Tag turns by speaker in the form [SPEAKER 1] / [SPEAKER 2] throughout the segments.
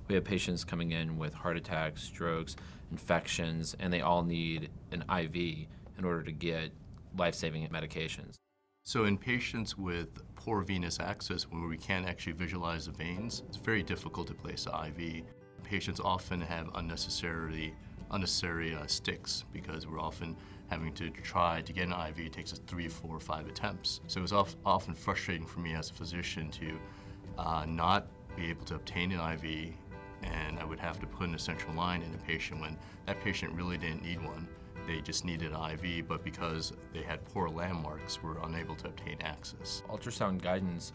[SPEAKER 1] We have patients coming in with heart attacks, strokes, infections, and they all need an IV in order to get life-saving medications.
[SPEAKER 2] So in patients with poor venous access, when we can't actually visualize the veins, it's very difficult to place an IV. Patients often have unnecessary sticks because we're often having to try to get an IV. It takes us 3, 4, 5 attempts. So it was often frustrating for me as a physician to not be able to obtain an IV, and I would have to put an essential line in a patient when that patient really didn't need one. They just needed an IV, but because they had poor landmarks, we're unable to obtain access.
[SPEAKER 1] Ultrasound guidance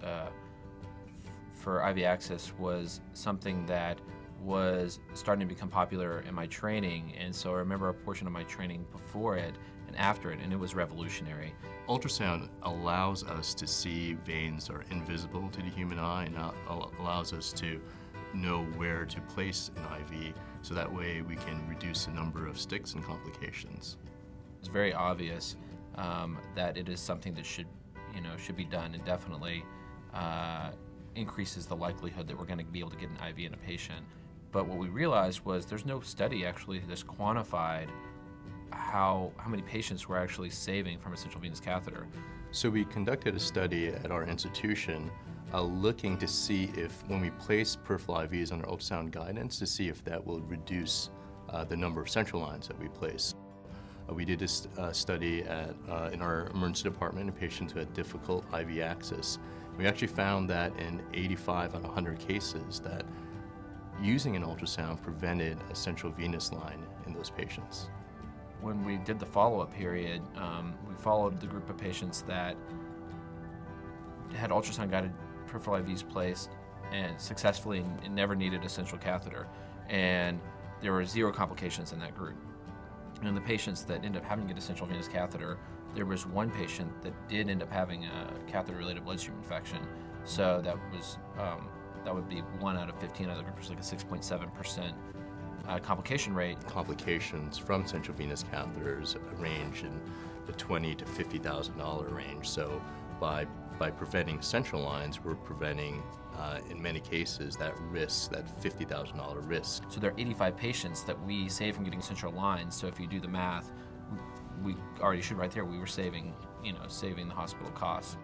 [SPEAKER 1] for IV access was something that was starting to become popular in my training, and so I remember a portion of my training before it and after it, and it was revolutionary.
[SPEAKER 2] Ultrasound allows us to see veins that are invisible to the human eye, and allows us to know where to place an IV, so that way we can reduce the number of sticks and complications.
[SPEAKER 1] It's very obvious that it is something that should be done, and definitely increases the likelihood that we're going to be able to get an IV in a patient. But what we realized was there's no study actually that's quantified how many patients we're actually saving from a central venous catheter.
[SPEAKER 2] So we conducted a study at our institution looking to see if, when we place peripheral IVs under ultrasound guidance, to see if that will reduce the number of central lines that we place. We did this study in our emergency department in patients who had difficult IV access. We actually found that in 85 out of 100 cases that using an ultrasound prevented a central venous line in those patients.
[SPEAKER 1] When we did the follow-up period, we followed the group of patients that had ultrasound-guided peripheral IVs placed and successfully and never needed a central catheter. And there were 0 complications in that group. And the patients that ended up having to get a central venous catheter, there was one patient that did end up having a catheter-related bloodstream infection. So that would be 1 out of 15 other groups, like a 6.7% complication rate.
[SPEAKER 2] Complications from central venous catheters range in the $20,000 to $50,000 range. So by preventing central lines, we're preventing, in many cases, that risk, that $50,000 risk.
[SPEAKER 1] So there are 85 patients that we saved from getting central lines. So if you do the math, we already showed right there we were saving the hospital costs.